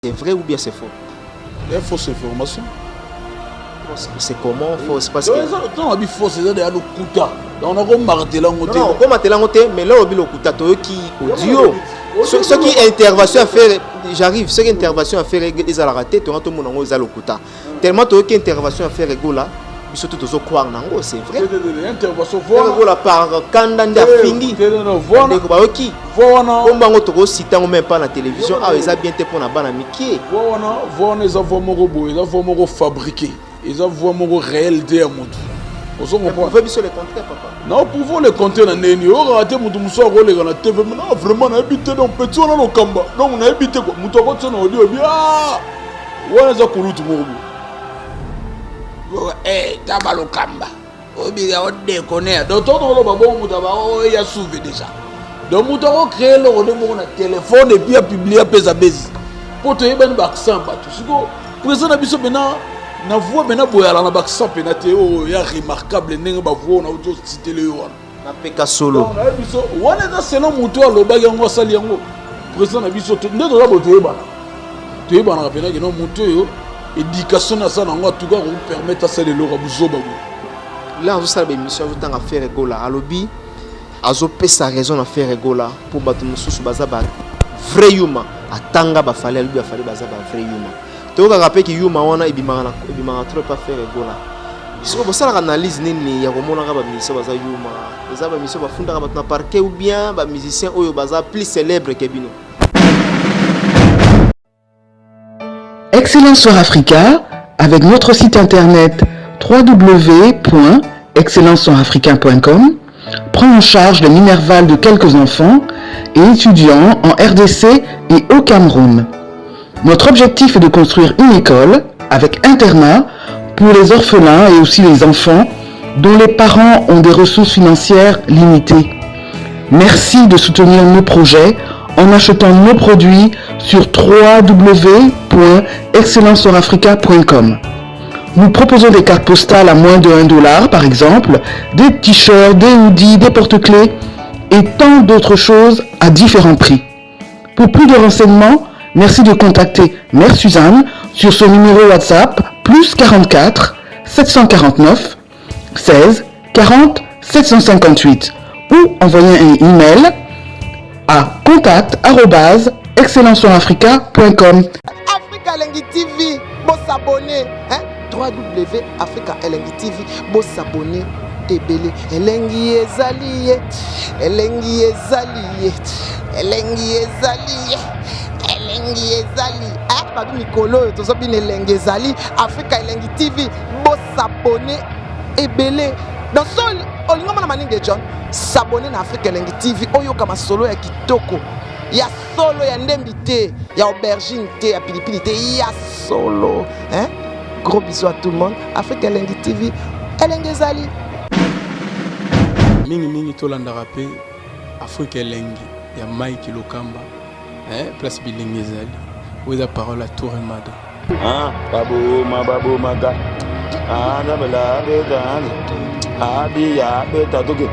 C'est vrai ou bien c'est faux? Il y a une fausse information. C'est comment faux? C'est parce que... Non, il faut c'est de l'Okuta. On a remarqué là. Non, comme mais là, on a qui audio. Ce qui est intervention à faire, j'arrive, ce qui est intervention à faire, ils ont raté, tout le monde a l'Okuta. Tellement que intervention à faire, surtout tous quoi nango, c'est vrai. Intervention voilà par Kandanda Fingi. Voilà. On va retrouver si tant même pas la télévision. Ah, ils ont bien été pour la banane Mickey. Voilà, ils ont vraiment fabriqué. Ils ont vraiment réalité à mon tour. Vous pouvez bien les compter, papa. Non, pour les compter, on a raté mon tour, on a TV. Non, vraiment, on a habité dans petit, on a le Kamba. Non, on a habité quoi? Mon tour, on a dit, ah, on a couru tout le monde. Eh, tabalo Kamba. Obi, on déconne. Donc, on a bon, il y a souvé déjà. Donc, on a créé le téléphone et puis a publié à Pesabézi. Pour te dire, ben, accent, président Nabiso maintenant. Na voix maintenant boyala na baksa penate o ya remarquable nenga ba voix na auto cité le wana na peka solo na biso wana na seno muto aloba yango asali yango président na biso ndo la botoyeba na pena que no muto yo éducation na ça na ngo tout cas on permettre ça de l'ora buzoba là on ça émission tout temps à faire gola alobi azo pesa raison à faire gola pour battre mususu bazaba vrai humain atanga ba fallait lui a fallu bazaba vrai humain. Tu as rappelé que Yuma wana ibimanga trop pas faire gola. Si vous avez une analyse nini ya komona ka ba musicien baza Yuma, eza ba musicien ba funda ka na parquet ou bien ba musicien oyo baza plus célèbre que bino. Excellence Soir Africa avec notre site internet www.excellencesoirafricain.com prend en charge le minerval de quelques enfants et étudiants en RDC et au Cameroun. Notre objectif est de construire une école avec internat pour les orphelins et aussi les enfants dont les parents ont des ressources financières limitées. Merci de soutenir nos projets en achetant nos produits sur www.excellencesoirafrica.com. Nous proposons des cartes postales à moins de $1 par exemple, des t-shirts, des hoodies, des porte-clés et tant d'autres choses à différents prix. Pour plus de renseignements, merci de contacter Mère Suzanne sur son numéro WhatsApp plus 44 749 16 40 758 ou envoyer un email à contact@excellencesoirafrica.com. Africa Elengi TV, bon s'abonner, hein? www.africa Elengi TV, bon s'abonner. Tebele Elengi ezali, Elengi ezali, Elengi ezali. Elengi ezali, babi mikolo tozo bin Elengi ezali, Africa Elengi TV, bo s'abonner ebele. Dans sol olingo mona maninge John, s'abonner na Africa Elengi TV, oyo kama solo ya kitoko. Ya solo ya ndembi te, ya aubergine te, ya pilipili te, ya solo, hein? Gros bisous à tout le monde. Africa Elengi TV, Elengi ezali. Mingi tolanda rapé Africa Elengi ya Mike Lokamba. Place Bilingezali, où la parole à Touremada. Ah, babou maga. Ah, dabala bedan. Adi ya betaduke.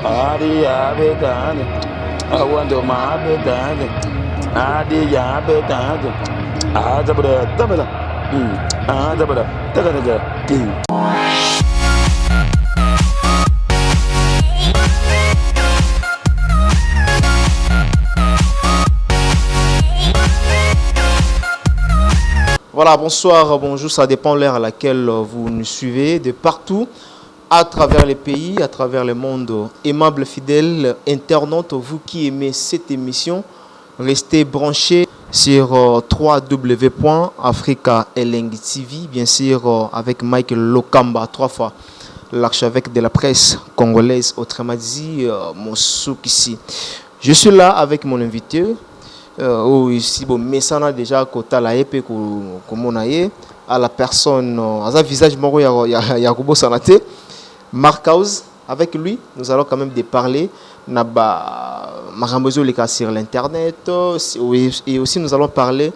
Adi ya bedan. Awando ma bedan. Adi ya bedan. Ah, dabala. Ah, dabala. Daga. Voilà, bonsoir, bonjour, ça dépend de l'heure à laquelle vous nous suivez, de partout, à travers les pays, à travers le monde. Aimables fidèles internautes, vous qui aimez cette émission, restez branchés sur www.africa Elengi TV, bien sûr avec Michael Lokamba, 3 fois l'archevêque de la presse congolaise, autrement dit, Mossoukissi. Je suis là avec mon invité. Ici bon messana déjà kota la épée comme à la personne à sa visage moro ya kubo sanate Marcause. Avec lui nous allons quand même de parler naba makambozo les cas sur l'internet et aussi nous allons parler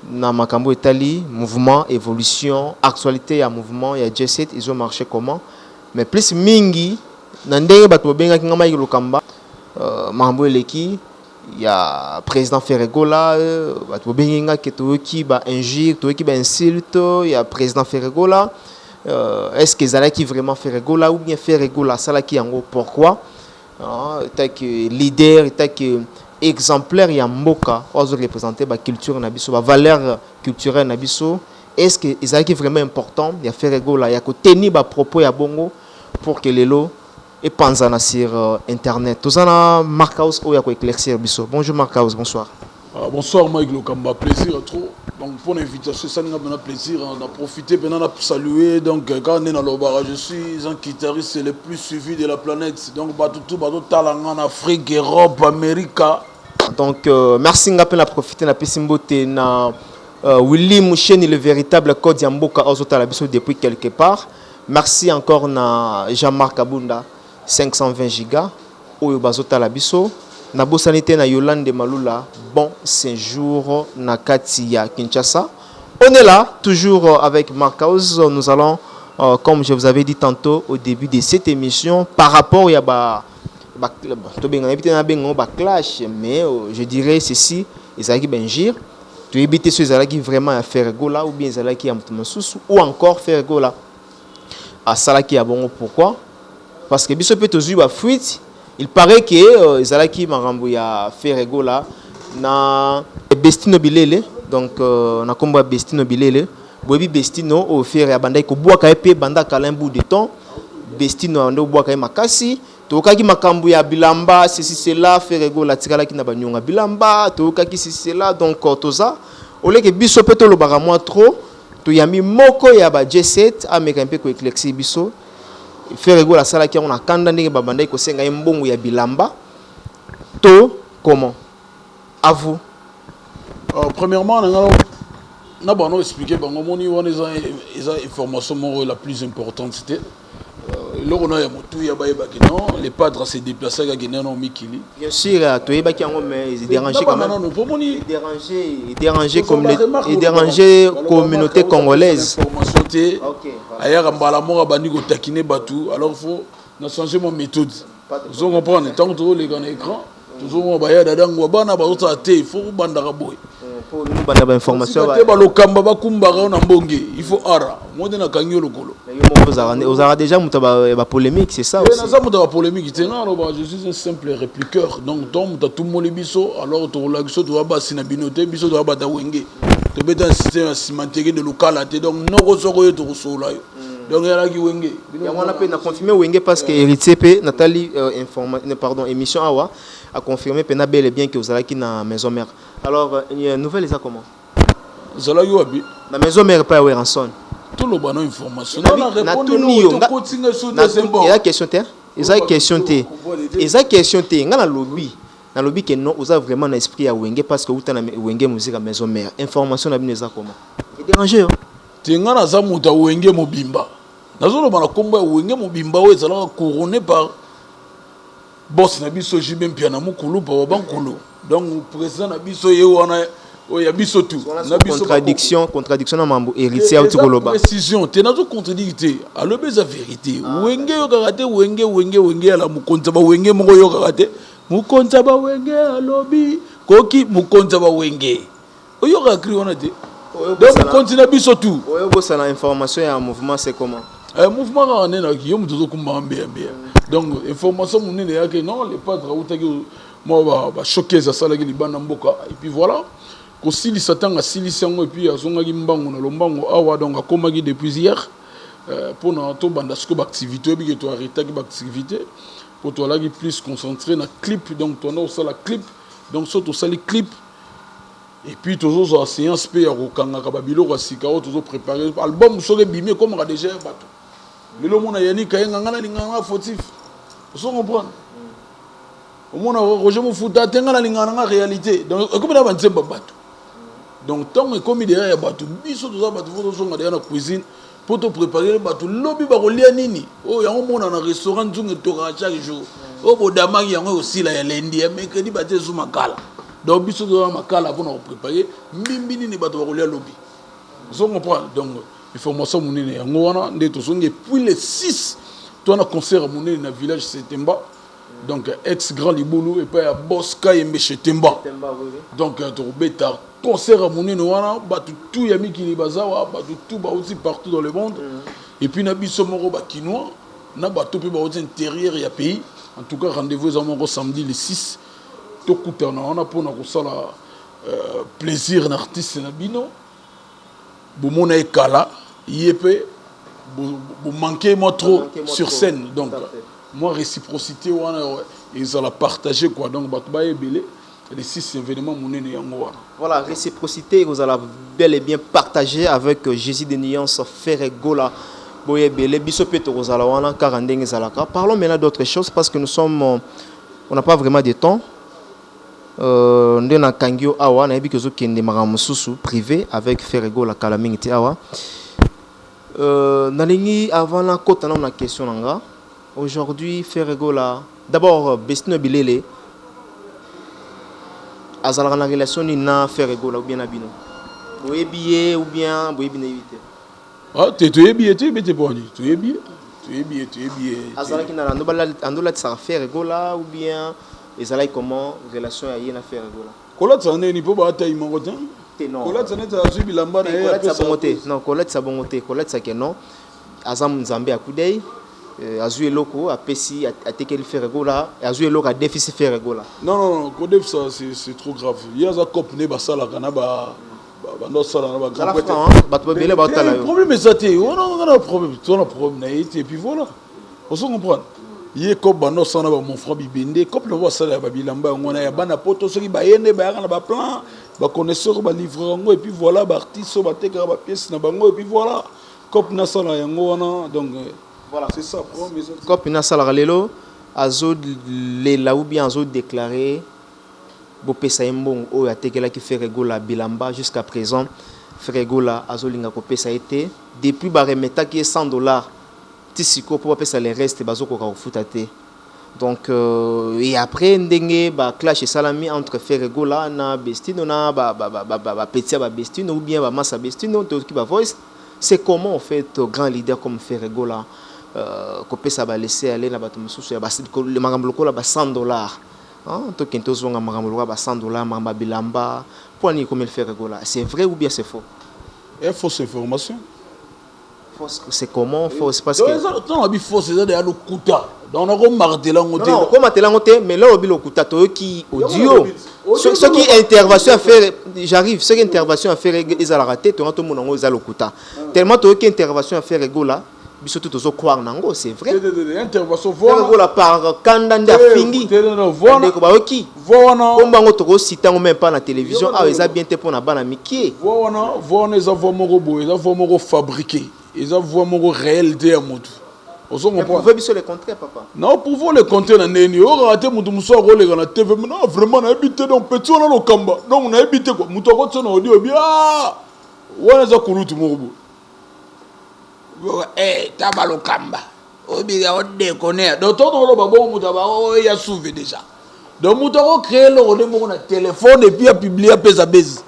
na makambo Italie mouvement évolution actualité ya mouvement ya J7 ils ont marché comment mais plus mingi na ndenge bato benga kinga Mike Lokamba makambo eleki il y a président Ferregola, qui va injure, qui va insulte, il y a président Ferregola. Est-ce que Zalaki vraiment Ferregola ou bien Ferregola Salaki en gros pourquoi? Tant que leader, tant que exemplaire, il y a Mboka, on doit représenter la culture nabiso, la valeur culturelle nabiso. Est-ce que Zalaki vraiment important? Il y a Ferregola, il y a que tenir ba propos ya bongo pour que les lots et panzana sur internet. Tout ça na Marcos ou ya ko éclaircir biso. Bonjour Marcos, bonsoir. Bonsoir Mike Lokamba, plaisir trop. Donc pour l'invitation, ça nous a plaisir. On a profité pendant de saluer. Donc quand on est dans le bar, je suis un guitariste le plus suivi de la planète. Donc tout talent en Afrique, Europe, Amérique. Donc merci de la profiter na Pessimbote na Willy Moucheni, le véritable code Yamboka Ozota depuis quelque part. Merci encore na Jean-Marc Abunda 520 gigas Oyo Bazota Labiso. Na Bosanité na Yolande Malula, bon séjour na Katia Kinshasa. On est là, toujours avec Marcos. Nous allons, comme je vous avais dit tantôt au début de cette émission, par rapport à clash, mais je dirais ceci, Ezaki Benjir, tu évites ceux qui vraiment à faire gola ou bien Ezaki à Moutoumoussous ou encore faire gola à Salaki à bon. Pourquoi? Parce que Bissop peut toujours fuite. Il paraît que Zalaki Marambouya fait gola na Bestino Bilele, donc na combat Bestino Bilele, Bobi Bestino au faire abandai ko bois kaipé banda kalimbu de temps, Bestino ando bois kai makasi, to kaki makambuya bilamba, ceci cela faire gola tikala ki na banyonga bilamba, to kaki ceci cela donc toza, au lieu que biso peto lo baramoi trop, to yami moko ya ba J7 ameka mpe ko éclaircir biso. Faire la sala qui on a kandani babanda ko senga mbongo ya bilamba to comment à vous. Premièrement na ba no expliquer bango moni wana eza information la plus importante c'était loko na ya motu ya baye bakino les padres se déplacer ga gena no mikili. Bien sûr to yeba ki ngo mais il déranger quand même. Il déranger communauté congolaise. OK. Ailleurs mbala mo bandi ko takiner batu alors faut na changer mon méthode. Vous comprenez tant que les gars écran toujours mo baya dadango bana ba uta te faut banda ka boy. Pour nous banda information ba ba lokamba ba kumbara na mbonge il faut ara mo de na kanyo lokolo. Vous avez déjà une polémique, c'est ça aussi? Une polémique. Je suis un simple répliqueur. Donc, tout le monde est biso. Alors, tu vas passer dans la binote, biso tu vas passer dans wenge. Tu vas un système cimenté de local. Donc, non, tu vas là. Donc, il y a qui wenge. On a confirmé wenge parce que RTP, Nathalie, émission Awa, a confirmé que bel et bien que vous allez dans la maison mère. Alors, une nouvelle, c'est comment? Vous allez où? La maison mère pas où rançon. Tout le monde a information. Il y a question terre. Il y a question terre. Il y a question terre. Dans le lobby. Dans le lobby que non, vous avez vraiment un esprit à Wenge parce que vous avez Wenge musique à maison mère. Information n'a pas comment. Il dérange. Tu as un zamu ta Wenge mobimba. Nazolo bana komba Wenge mobimba ou ezala couronné par boss na biso jibem piana mukulu pa bankulu. Donc président na biso ye wana il y a tout. Contradiction dans mambo héritier à Tigoloba. Précision, tu n'as pas contradicté. À la vérité. Wenge yo karate wenge à la mukonza ba wenge mo yo karate. Mukonza ba wenge à lobby. Koki mukonza ba wenge. Oyo ka cri on a dit. Donc continue biso tout. Oyo bossa na information ya mouvement c'est comment? Mouvement on est na ki yo mutozo kumba mbia. Donc information mon ne ya que non les padres utaki moi ba choquer ça la libana mboka et puis voilà. Ko sili satanga sili sango et puis azonga mbango na lombango awa donc akomaki depuis hier pour na to banda sko activité bi que to arrêter ki activité pour toi là qui plus concentré na clip donc toi na ça la clip donc surtout ça les clips et puis toujours en séance pe ya kokanga ka babilo ko sika o toujours préparer album so ke bimé comme on a déjà bato lelo mona yani kayenga ngana linganga fautif vous comprenez au mona Roger Mofuta tenga na linganga nga réalité donc comme na banzemba bato. Donc, tant que comme il y a des bateaux, biso tous les bateaux, faut sont dans la cuisine pour te préparer les bateaux. Lobby barolia nini. Oh, y a un monde dans un restaurant qui est chaque jour. Oh, bodama y a aussi la lundi, mercredi bateau sur makala. Donc biso dans makala pour nous préparer. Mimbi ni bateau barolia lobby. Vous comprenez? Donc, information mon nene. Ngwana ndeto songe puis les 6 toi na concert mon nene na village Setemba. Donc ex-grand Liboulou et puis à Bosca et Mechetemba. Donc Torbeta concert à Mounine wana batu tout yami ki bazawa batu tout ba aussi partout dans le monde. Et puis na biso moko ba kinois na batu pe ba aussi intérieur ya pays. En tout cas rendez-vous à samedi le 6. Tokutana on a pour na kosala plaisir d'artiste na bino. Bo mona ekala yepé vous manquez moi trop sur scène. Donc moi réciprocité ils ont la partager quoi. Donc les 6 événements voilà, réciprocité vous allez bel et bien partager avec Jésus de Nuance Ferregola. Parlons maintenant d'autres choses parce que nous sommes on n'a pas vraiment de temps. Nous avons Kangio Awa, nous avons privé avec Ferregola Kalamingti Awa. Avant la côte, on a une question. Aujourd'hui, Ferregola, d'abord, Bestino Bilele, Azala na relation ni na Ferregola ou bien Abino. Vous êtes billet ou bien vous êtes bien évité. Ah, tu es billet, tu es bon, tu es billet. Azala qui n'a pas de Ferregola ou bien Azala comment relation à y na Ferregola. Colette, ça n'est pas bataille mon côté. Non. Colette, ça n'est pas suivi l'amba. Non, Colette, ça bon côté. Colette, ça que non. Azam Nzambe à Koudei. Azue loko a pesi a tekel Ferregola azue loko a déficit Ferregola. Non, Kodef ça c'est trop grave. Il y a za cop ne ba sala kana ba no sala na ba grand peut-être. Ba to bele ba tala yo. Le problème est ça on a un problème, on a un problème na été et puis voilà. On se comprend. Il est comme no sala ba mon frère Bibende, cop le va sala ba bilamba ngona ya bana poto soki ba yende ba na ba plan, ba connaisseur ba livrer ngo et puis voilà ba artiste ba tekara ba pièce na bango et puis voilà. Cop na sala yango wana donc voilà, c'est ça. Quand on a salaralelo, azo lela ou bien azo déclaré, bopesa imbong o ya tekela ki Ferregola bilamba jusqu'à présent, Ferregola azo linga ko pesa été depuis ba remeta qui est $100. Tisiko pour pesa les restes bazo ko ka futate. Donc et après ndenge ba clash salami entre Ferregola na Bestino na ba petit ba Bestino ou bien ba massa Bestino to ki ba voice, c'est comment en fait grand leader comme Ferregola que ça va laisser aller là-bas le maramboloko là-bas $100 hein to kento zonga maramboloko là-bas $100 mamba bilamba pour ni comme il fait Ferregola, c'est vrai ou bien c'est faux? Et fausse information. Fausse, c'est comment faux? C'est parce que non la fausse c'est de le kuta donc on a martelé en hôtel non comme martelé en hôtel mais là au bilo kuta to qui audio ce qui intervention à faire j'arrive ce qui intervention à faire ils a raté to tout monde on a le kuta tellement to qui intervention à faire Ferregola bisoto tozo croire nango c'est vrai intervention voilà par kandanda fingi voilà ko ba oki voilà comme bango toko citer même pas na télévision ah ils a bien été pour na bana mikie voilà ils avons moko ils avons fabriqué ils avons moko réel de moto ozo comprendre vous pouvez biso le contraire papa non pour vous le compter na neni o raté mutu muso role na TV non vraiment na habité donc petit on a le kamba donc on a habité quoi mutu ko tsona audio bien wana za kulutu moko tabalo kamba obiga o déconner donc tout le babo mutaba o ya souvé déjà donc mutako créer le rodé mon téléphone et puis a publier pesa base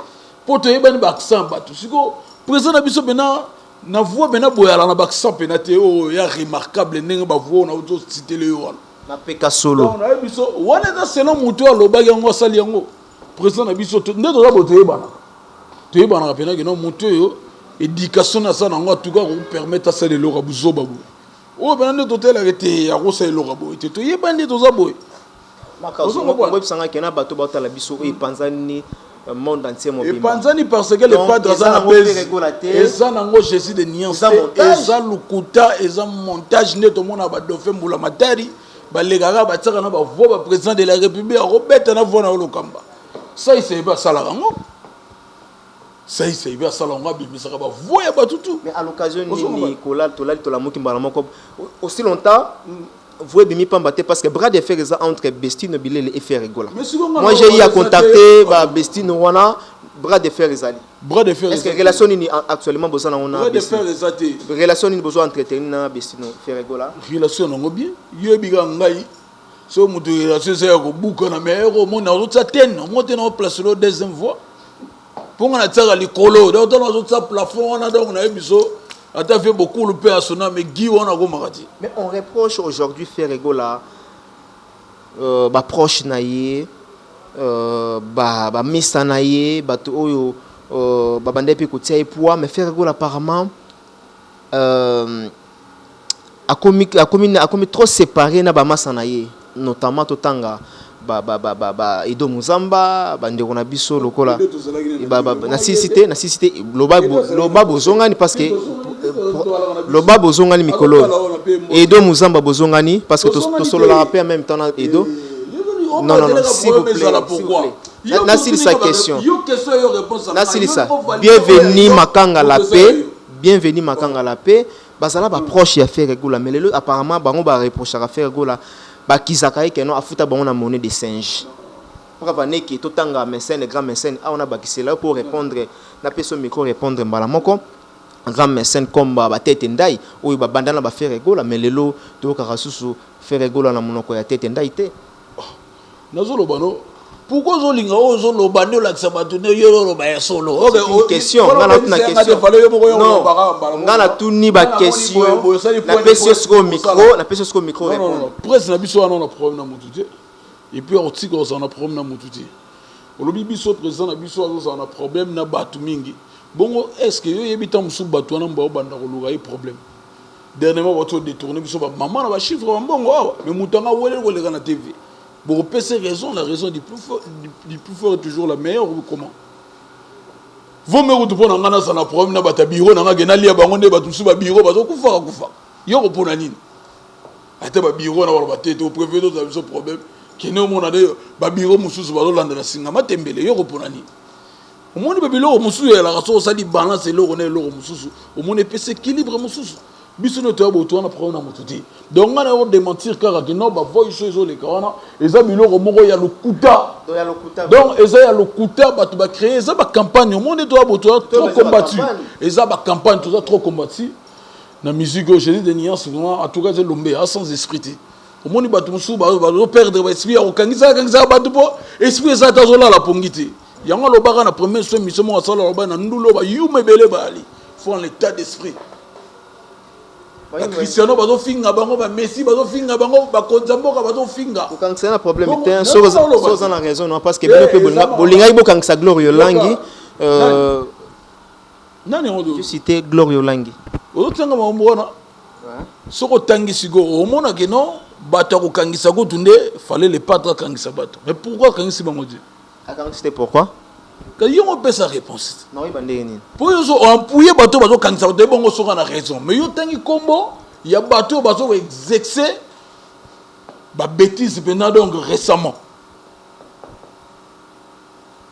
pour te yeba ni accent batu siko président na biso bena na voix bena boyala na accent penate o ya remarquable ndenge ba voix na auto citer le yo na peka solo on a biso wana za selon mutu aloba yango sali yango président na biso ndo to la bote yeba na pena que non mutu yo éducation na ça en tout cas vous permettre à ça de l'ora buzoba oh ben on est arrêté ya rosa l'ora bo te to yebandi to za boy maka so mo web sanga kena bato ba tala biso e panzani monde entier mo bima e panzani parce que le padre za na base et ça nango Jésus de Nuance et ça lukuta et ça montage neto mona ba dauphin mbula matari ba legara ba tsaka na ba voix ba président de la République Robert na voix na lokamba ça il sait pas ça la rango ça il sait bien ça l'onga bimisaka ba voya ba tutu mais à l'occasion ni Nicolas tola mokimba moko aussi longtemps vous bimi pambaté parce que bras de fer entre Bestino Bilele et Ferregola moi j'ai eu à contacter ba Bestino wana bras de fer ezali bras de fer est-ce que relation ni actuellement besoin on a bras de fer ezati relation ni besoin entretenir na Bestino Ferregola relation ngo bien yebiga ngai so mutu relation c'est ko buka na mero mo na rotsa ten mo te na place le deuxième voie pour on a tiré les colos donc on a tout ça plafond on a donc on a biso a fait beaucoup le père à son âme mais Guy on a go marati mais on reproche aujourd'hui Ferregola baproche na ye bamisa na ye bato oyo babanda mpe kotia ye poids mais Frère Gola apparemment akomi trop séparé na bamasa na ye notamment totanga Edo Muzamba bandeko na biso lokola na cité loba bozongani parce que loba bozongani mikolo Edo Muzamba bozongani parce que to solo la rapper en même temps Edo non s'il vous plaît Nassili sa question Nassili sa bienvenue Makanga la paix bazala ba proche ya Frère Gola mais le apparemment bango ba reproche à Frère Gola ba kizaka ke no afuta bango na monnaie de singe pour vanner que totanga mécène grand mécène on a bakisela pour répondre na peso micro répondre mbala moko grand mécène comme ba tete ndai ou ba bandana ba Frère Gola mais lelo to ka susu Frère Gola na monoko ya tete ndai te nazolo bano pourquoi zolinga ozo lo bande la sabatune yoro lo ba solo une question ngana tuna question non ngana tuni ba question na peso micro non presse na biso na problème na mututi et puis ortiko on a problème na mututi olobi biso président na biso on a problème na batu mingi bongo est-ce que yo yebita musu batu na mba banda ko luga problème dernièrement votre détourner biso ba maman na ba chiffre ba bongo awa mais mutanga wele ko le na TV. Pour passer raison, la raison du plus fort est toujours la meilleure ou comment? Vous me retrouvez dans un problème, dans un bureau, dans un bureau, dans un bureau, dans un bureau, il y a un bureau, dans un tête, au préfet, dans un problème, qui n'est au monde, dans un bureau, dans un singa, tembele, il y a un bureau. Au monde, il y a un bureau, la raison, ça dit balance, et l'eau, au monde, il peut s'équilibrer, biso no toya boto na problème na motuti donc ngana o démentir car que non ba voice zo le corona eza biloko moko ya lokuta donc eza ya lokuta ba to ba créer eza ba campagne au monde toya boto trop combattu eza ba campagne tout ça trop combattu na musique je dis des nuances en tout cas c'est lombé sans esprit au monde ba to musu ba perdre ba esprit o kangisa ba to po esprit eza ta zo la pongiti yango lo baka na première émission mo sala lo ba na ndulo ba yume bele bali font l'état d'esprit. Cristiano bazo finga bango ba Messi bazo finga bango ba Konzamboka bazo finga quand c'est un problème c'est chose en raison non parce que bien peu bolinga ibo quand ça Glorio Langi nani odo je cité Glorio Langi odo tanga mbona soko tangi sigo o mona que non bato ko kangisa go tunde fallait les patra kangisa bato mais pourquoi kangisa bango dit c'était pourquoi quand il on peut sa réponse non il bande ni pour yo empouyer bato bazo kangisa bato bongo soka na raison mais yo tangi kombo il y a bato bazo exercer ba bêtise pendant donc récemment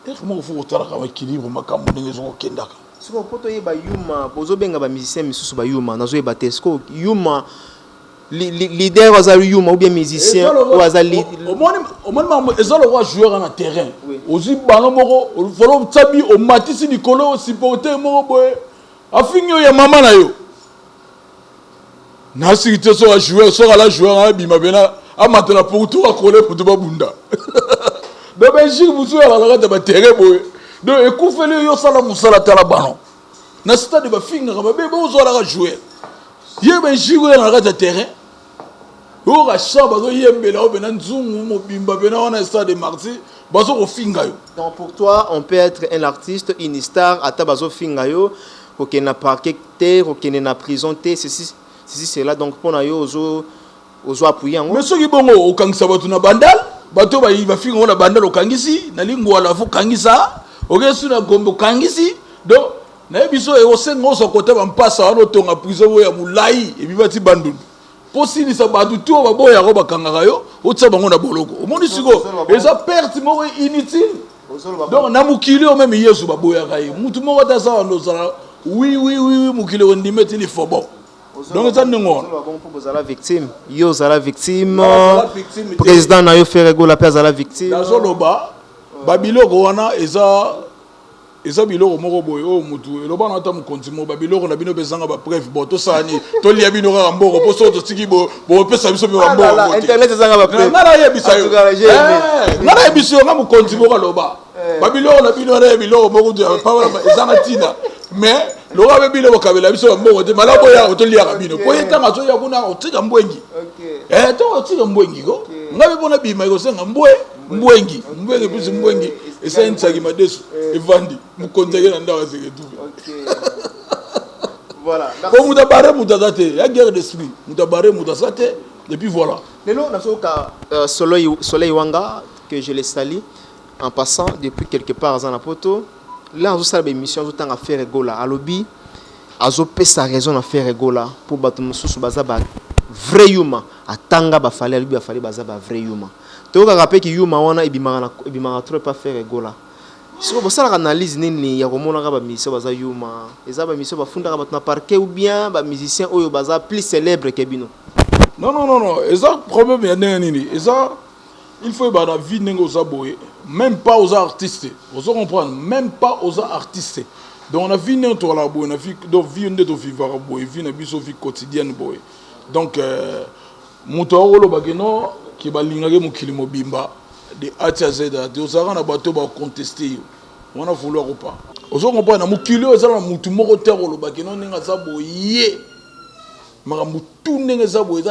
et comment il faut otala ka équilibre makambo ndenge zo kendaka siko poto yeba yuma bozo benga ba musicien misusu ba yuma nazo yeba tesko yuma leader azali yuma ou bien musicien ou azali au moins ezalo roi joueur na terrain ozi bango moko folo tsabi o matisi nikolo supporter moko boye afinyo ya mama na yo na sikite so joueur so la joueur a bima bena amatela pour tout akole pour tout babunda de Belgique vous jouez à la rade ba terrain boye donc ekufeli yo sala musala tala ballon na stade ba finga ba be bo zo la joueur ye Belgique na la rade terrain donc pour toi, on peut être un artiste, une star, à Tabazo Fingayo, auquel n'a pas quitté, auquel n'a prison, ceci, cela. Donc pour nous, aux appuyés. Mais ce qui est bon, au Kangisa Batuna Bandal, Bato il va finir la bandal au Kangisi, Nalingo à la fou Kangisa, au Gessuna Gombo Kangisi, donc. Na biso e osengo so côté ba mpasa wana tonga prison ya mulai e bibati bandundu posili sa badu to ba boya ko bakanga yo otsa bango na boloko omoni siko eza perte mo inutile donc na mukili o même yesu ba boya kai mutu mo ta sa ndo sala oui mukili o ndimeti li fobo donc ça n'engo pour la victime yo za la victime président na yo Frère Gola pèse la victime dans loba babiloko wana eza biloko moko boye o mutu eloba na ta mukonzi mo babiloko na bino bezanga ba preuve bo to sani to lia bino ka mboko po so to tiki bo pesa biso ba mboko internet ezanga ba preuve ngala yebisa yo ngala yebisa yo nga mukonzi mo ka loba babiloko na bino na biloko moko to pa ezanga tina mais loba be biloko kabela biso ba mboko te malabo ya to lia ka bino po yetanga so ya kuna o tika mbwengi to o tika mbwengi ko ngabe bona bima ikosenga mbwengi plus mbwengi esa nsaki madesu evandi mukonzeke na ndawa zeke tu voilà ko mutabare mutazate ya guerre d'esprit mutabare mutasate et puis voilà lelo nasoka soleil wanga que je les salue en passant depuis quelque part à Poto là on a une émission tout temps à faire rigola à lobby azo pesa raison à faire rigola pour bato mususu baza ba vrai humain atanga ba fallait lui ba fallait baza ba vrai humain to ka rappeler que humain wana ibimanga trop pas faire rigola si on ça analyse nini ya komona ka ba mission baza humain eza ba mission ba funda ka bato na parquet ou bien ba musicien oyo baza plus célèbre que bino non eza problème ya nini eza il faut ba na vie nengo za boye même pas aux artistes vous comprendre même pas aux artistes donc on a vu notre la boye on a vu donc vie de vivre boye vie na biso vie quotidienne boye donc moto olo bageno ki balingake mokili mobimba de atia zeda de osaka na bato ba contester on a vouloir ou pas vous comprendre mokili ozala mutu moko terre olo bageno ninga za boye mara mutu ninga za boye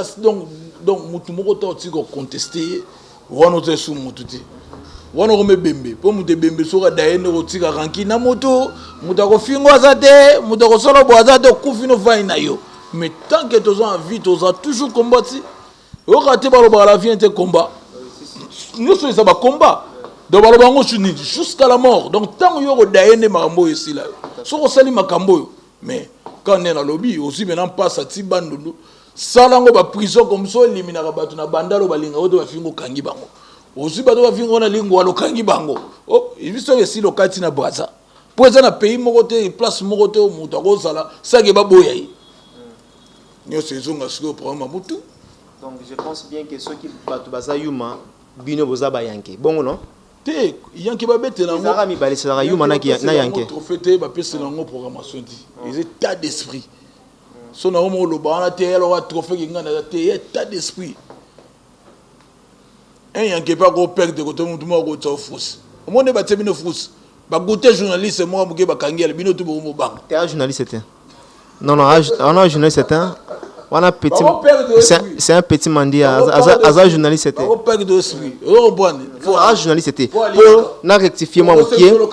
donc mutu moko terre tiko contester wana te sou mutu ti wana ko mebembe po mutu bembe soka daene ko tika ranki na moto mutu ko fingo azate mutu ko solo bo azate kufi no vai na yo mais tant que tu as envie tu as toujours combattu au raté balo la vie était combat nous sommes ça ba combat donc balo bango chuni jusqu'à la mort donc tant yo ko daene makambo ici là soko sali makambo mais quand on est dans lobby aussi maintenant passe à tibandulu salango ba prison comme ça éliminer ka batu na bandalo balinga oto ba fingo kangi bango aussi bato ba fingo na lingwa lo kangi bango oh ibiso ke si lokati na braza pour ça na pays moko te place moko te mutu ko sala ça ke ba boya yi nyo saison a sur programme mutu donc je pense bien que ceux qui bato baza yuma bino boza ba yanke bongo non te yanke ba bete na ngara mi balé sera yuma na yanke trophée ba pese na ngo programmation dit les états d'esprit so na mo lo ba na te alors trophée ki ngana te état d'esprit un yanke pas ko perdre ko to mutu mo ko to fous au monde ba te bino fous ba goûter journaliste mo mo ke ba kangi bino to bo mo bang t'es un journaliste c'était non un journaliste c'était on a petit c'est un petit mandi à journaliste c'était on perd de esprit on bon faut un journaliste c'était pour na rectifier moi mokié non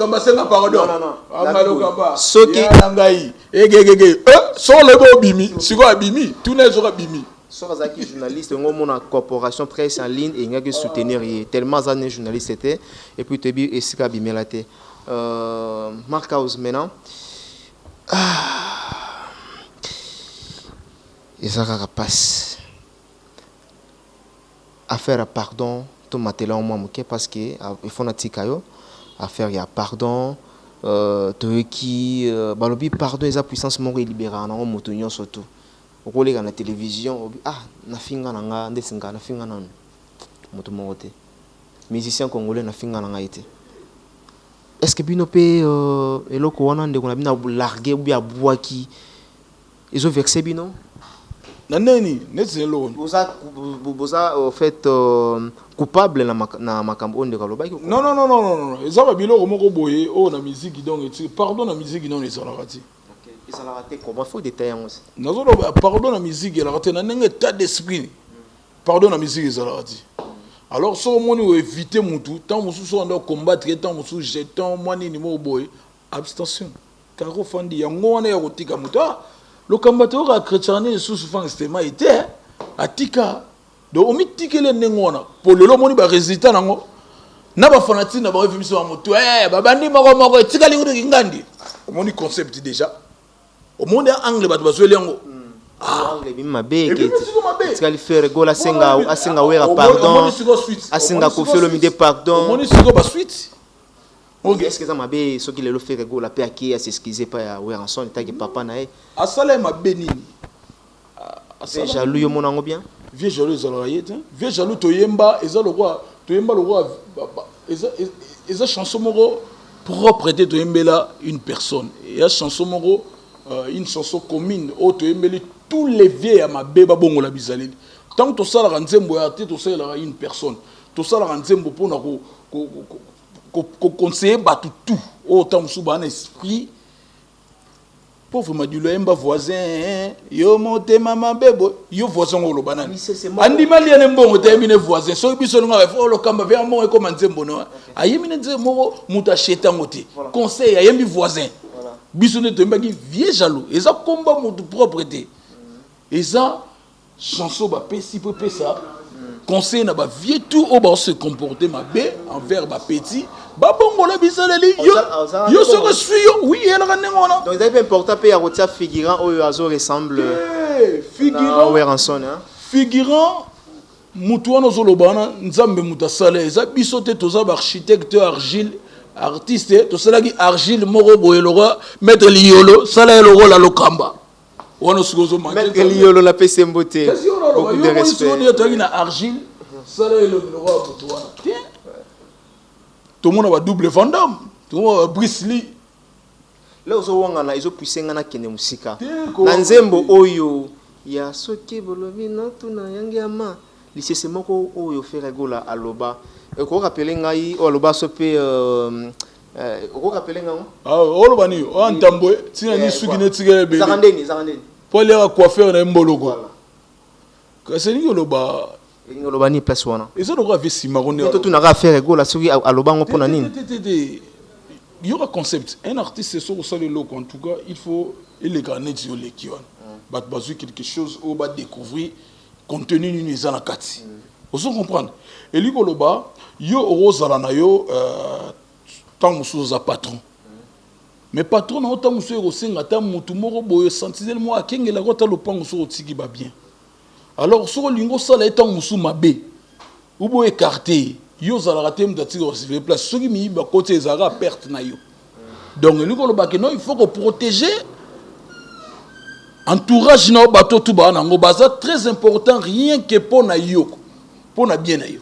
ce qui ngai egegege so le bo bimi siko abimi tout n'est pas bimi so bazaki journaliste ngo mona corporation presse en ligne et ngaki soutenir tellement ça un journaliste c'était et puis te bi esika bimelate Marc House maintenant et ça passe à faire pardon tout matela au moins parce que il faut natikayo à faire ya pardon to qui balobi pardon esa puissance moko libéra na moto nyon surtout okolega na télévision na finga na nga ndesinga na finga na moto moko te musicien congolais na finga na nga ite est-ce que bino pe eloko wana ndeko na bina larguer ou bien boaki ils ont vexé bino naneni nezelo boza au fait coupable na makambo onde ka lobaki non ezaba biloko moko boye o na musique donc pardon na musique non ezala rati ezala raté comment faut détailler aussi nazolo pardon na musique ezala raté na ndenge état d'esprit pardon na musique ezala rati alors so moni o éviter mutu tant mususu ndo combattre tant mususu jeton moni ni mo boye abstention karo fandi yango wana ya kotika mutu le combattant chrétien sous souvent système était atika donc omitikele nengona pour le moni ba résultat nango na ba fanatique na ba révision moto ba bandi moko etika lingo ngandi moni concept déjà au monde angle ba bazweli yango angle bima beke etika li faire gola asenga wera pardon asenga kofelo mi de pardon moni siko ba suite est-ce que ça m'a bé ce qu'il le fait go la paix à qui à s'excuser pas à Weranson et papa nae asala ma benini asala jaloux yo monango bien vieux jaloux zalayete vieux jaloux toyemba eza le roi eza chanson moko propre était toyembela une personne et la chanson moko une chanson commune au toyembeli tous les vieux à ma beba bongo la bizaleli tant que to sala ranzembo ya te to sala une personne to sala ranzembo pona ko conseiller batu tout autant musuba un esprit pauvre Madulo Emba voisin yo monte mama bebo yo voisin ngolo banani andi mali ene mbongo te mine voisin so biso nga fo lo kamba ve mbongo ko manzembo no ayemi ne nzembo muta cheta ngote conseil ayemi voisin biso ne tomba ki vieux jaloux eza komba mutu propreté eza chanson ba pesi pe pesa conseil na ba vieux tout au ba se comporter ma bé envers ba petit ba bongo la bisaleli yo se reçu oui elle ranengona donc c'est important pe ya rotia figurant oyo azo ressemble figurant figurant mutu wana zolobana nzambe mutasala eza biso te toza ba architecte argile artiste to sala ki argile moko boyelora mettre liolo sala eloro la lokamba wana sukozo manke mettre liolo la pese mbote beaucoup de respect on est na argile sala eloro ko wana tout le monde a double Vandam, tout le monde a Bruce Lee. Là où on a ils ont poussé ngana kene musika. Nanzembo oyo ya soki bolobi na tuna yangi ama. Lycée c'est moko oyo faire gola aloba. Ko rappeler ngai o aloba sope ko rappeler ngao. Ah oloba ni o antamboe tina ni suki ne tigere be. Zarandeni. Pour les coiffeur na mboloko. Que c'est ni oloba ngoloba ni place wana et ça doit avoir si marron et tout na faire gola soki aloba ngo na nini. Il y aura concept un artiste c'est sur ça le look en tout cas il faut il est gagner sur les kiwan bat bazu quelque chose au bas découvrir contenu ni les na kati vous comprendre et lui koloba yo rozala na yo tant musuza za patron mais patron na tant musuza ko senga tant mutu moko boyo sentinelle mo akengela ko ta lopango so otiki ba bien alors sur lingo sala etant musu mabe ou bo écarté yo za la raté mutati ko se place soki mi ba côté ezara perte na yo donc nous ko ba que non il faut ko protéger entourage na bato tout ba na ngo baza très important rien que pour na yo pour na bien na yo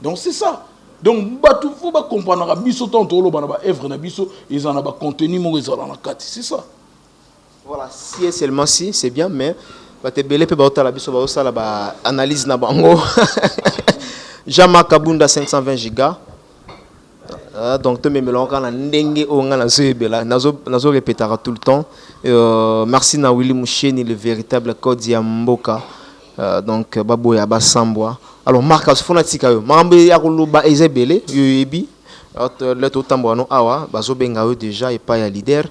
donc c'est ça donc bato faut ba comprendre biso tant to lo ba na ba œuvre na biso ils en a ba contenu mo ezala na kati c'est ça voilà si et seulement si c'est bien mais bate belé pe ba otala biso ba osala ba analyse na bango Jean-Marc Kabunda 520 gigas donc te memelo kana ndenge o ngana zebela nazo répétera tout le temps merci na Willy Moucheni le véritable code ya mboka donc babo ya basambwa alors Marc Asfonatika yo mambe ya kuluba ezebele yo yebi le to tambo no awa bazo benga yo déjà et pas ya leader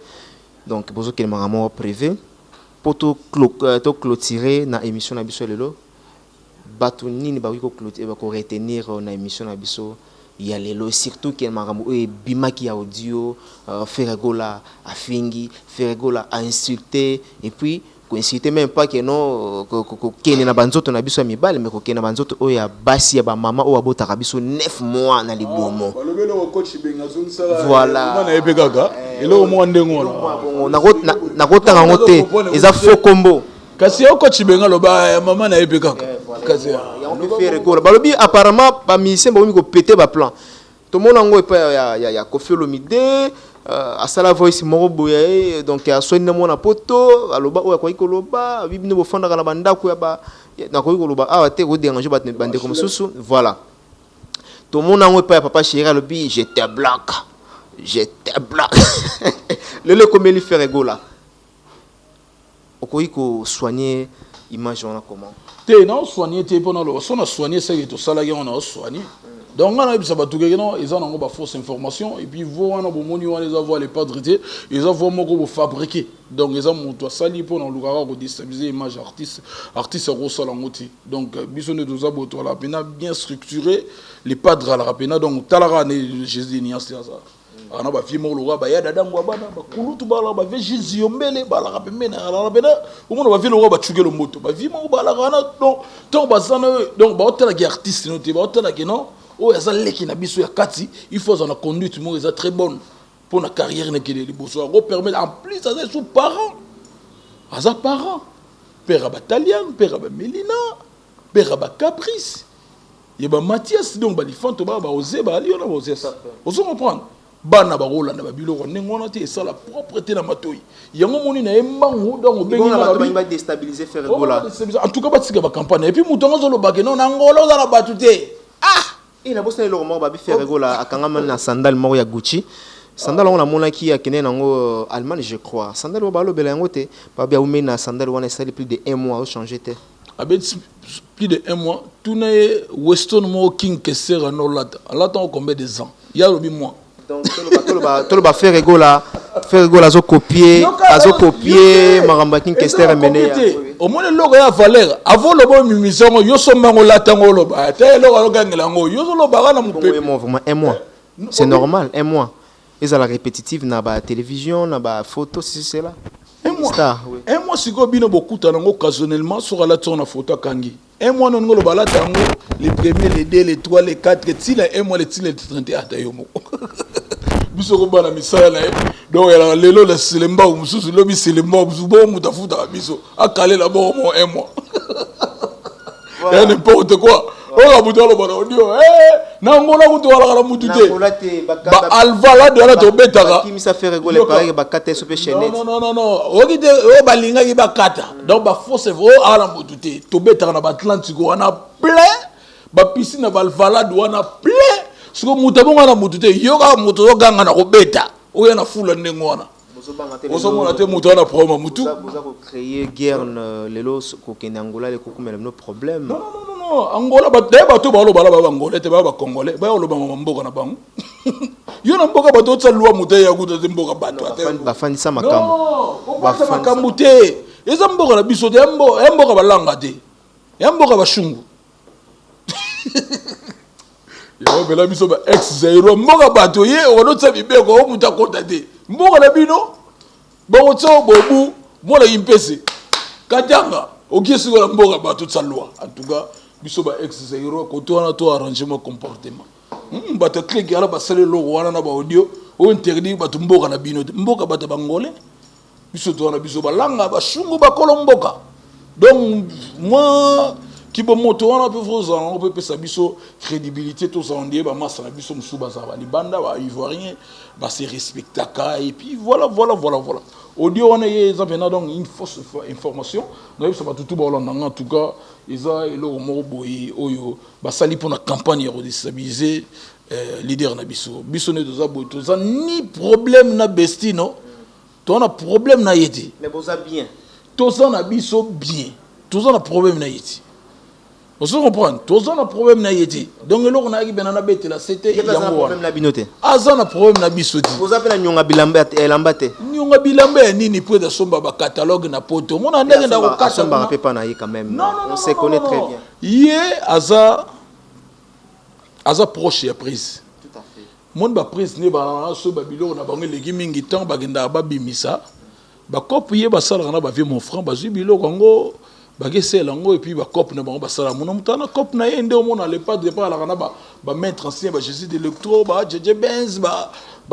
donc bozo ke maramo privé pour to clôturer na émission na biso lelo bato nini ba ko clôturer ba ko retenir na émission na biso ya lelo surtout que maramo e bimaki ya audio Ferregola a fingi Ferregola a insulté et puis ko insulter même pas que non ko kene na banzoto na biso ya mibale mais ko kene na banzoto o ya basi ya ba mama o abota biso 9 mois na libomo voilà na epekaka elo mo ndengona na kotanga ngote eza faux combo kasi oko chibenga loba mama na epekaka kasi ya on fait rigolo balobi apparemment ba musicien ba ko péter ba plan to mona ngo epa ya Koffi Olomide asala voice moko boye donc a sonni mona poto aloba o ko ikoloba bibine bo fanda kana bandako ya ba na ko ikoloba awa te ko déranger ba bande comme susu voilà to mona ngo epa ya papa chéri alobi j'étais black le comme il fait rigola ko soigner image on a comment te non soigner te pendant le son a soigné ça et tout ça là on a soigné donc on a ça va tout non ils ont ba fausse information et puis voir on a bomoni on les avoir les pas traité ils ont vraiment ko fabriquer donc ils ont monto sali pour dans lugara ko déstabiliser image artiste rosala ngoti donc bisone de za boto la pena bien structuré les padres à la pena donc talara ne Jésus ni ça ana ba fimo lo ba ya dada ngwa bana ba kulutu bala ba ve Jésus yombele bala ka pemena ala pena umuntu ba vilo ba tshukelo moto ba vimo bala kana donc to bazana donc ba hotela ki artiste no te ba hotela ki non o ya zaleki na biso ya kati il faut en conduite mo eza très bonne pour na carrière ne kele liboso ko permettre en plus ça sous parents aza parents père ba Talian père ba Melina père ba Caprice yeba Mathias donc ba lifanto ba oser ba ali on a oser ça on se comprendre bana ba rolanda ba biloko ngona te ça la propreté na matoyi yango moni na embangu donc obengi na ba déstabiliser faire gola en tout cas ba tsika ba campagne et puis mutongo zo lo ba ke non na ngolo za la batute ah et la bosse le roman ba faire gola akanga na sandal moko ya Gucci Sandal on a mona qui a kene nango Allemagne je crois. Sandal on balo belango te. Pas bien ou na sandal on a installé plus de 1 mois au changer te. Avec plus de 1 mois, tout n'est Weston Mo King que sera no lata. Lata on combien de ans? Il y a le mois. Donc tout le ba faire rigola zo copier, maramba King Kester mené. Au moins le logo ya valeur. Avant le bon mimisango yo sombango lata ngolo ba. Te logo lo gangela ngo yo lo ba na mupe. Vraiment 1 mois. C'est normal 1 mois. Ils ont la répétitive na ba télévision, na ba photo si c'est là. 1 mois. Star, oui. 1 mois si go bino beaucoup tanango occasionnellement sur la tourne photo kangi. 1 mois non ngolo bala tango les premiers les 2 les 3 les 4 et si la 1 mois les 31 atayomo. Biso ko bana misala na donc ya lelo la selemba mususu lobi selemba musubo mutafuta biso akale la bo mo 1 mois. Voilà. Et n'importe quoi. Oh butalo bana audio na ngona kuto wala kala mutute. Ba alvala de la to betaka. Qui ça fait rigoler pareil ba kata so pe chaîne. Non. Okite o balinga ki ba kata. Donc ba force vo ala mutute. To betaka na Atlantique wana plein. Ba piscine na alvala de wana plein. Siko mutabonga na mutute yoga muto ganga na kobeta. Oya na fula ndengwana. Osomona te muto na problème mutu. Vous avez créé guerre lelo ko kenya Angola le ko kumela no problème. Non, Angola bato balo bala ba Angola te ba Congolais ba lo ba mboka na bango. Yo na mboka bato tsalwa muté ya kuta mboka bato ate. Ba fandi sa makambo. Ba makambo te. Eza mboka na biso te mboka balanga te. Ya mboka bashungu. Yo bela biso ba ex-0 mboka bato ye o no tsabi be ko muta kota te. Mboka na bino ba otso bobu mola impese. Katanga okisi ko mboka bato tsalwa. En tout cas biso ba ex-0 ko to na to arrangement comportement. Bato clique ala ba sale lo wana na ba audio o interdit bato mboka na bino mboka bato bangolais biso to na biso balanga ba shungu ba kolomboka. Donc moi qui bon moto wana peut on peut pesa biso crédibilité tous en die ba massa na biso musuba za ba libanda ba ivoirien ba se respectaka et puis voilà. Audio on est donc une fausse information nous ça va tout en tout cas ils ont le moboyi oyo ba sali pour la campagne de déstabiliser leader na biso ne doza boy toza ni problème na bestino to na problème na yeti mais boza bien toza na biso bien toza na problème na yeti vous comprenez toza na problème na yeti donc eloko na ki benana betela c'était yango problème na binote azana problème na biso ti boza pe na nyonga bilamba elambate nyonga bilamba ya nini pour de somba ba catalogue na poto mona ndenge na ko kata somba pe pa na ye quand même non, on se connaît très bien ye aza proche ya prise tout à fait mon ba prise ne ba so ba biloko na bango legi mingi temps ba genda ba bimisa ba cop ye ba sala na ba vie mon frère ba zu biloko ngo ba gesela ngo et puis ba cop na bango ba sala mon mutana cop na ye nde mona le pas de pas la na ba mettre ancien ba Jésus d'électro ba JJ Benz ba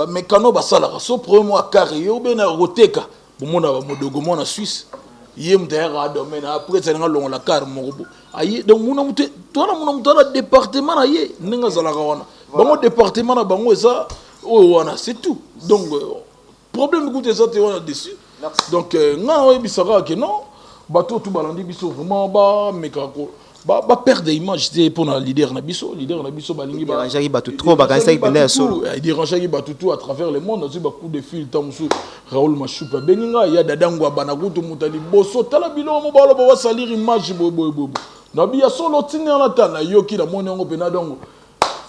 mécano ba sala so premier mois carré yo be na roteka bo mona ba modogo mona Suisse ye mtera domaine après ça nga longo la car moko ayi donc mona muté to na mona mutana département na ye ninga zala ka wana bango département na bango ça oh wana c'est tout donc problème goûter ça te wana dessus donc nga oyebi saka que non bato tout balandi biso vraiment ba mekako ba perdre image pour na leader na biso balingi ba déranger bato trop ba kanisa ipenda so déranger bato tout à travers le monde aussi ba coup de fil tamusu Raoul Mashupa beninga ya dadango bana kutu mutali boso tala bilo mo balo ba salir image bo na biya solo tinga na tana yoki na moni ngo pena donc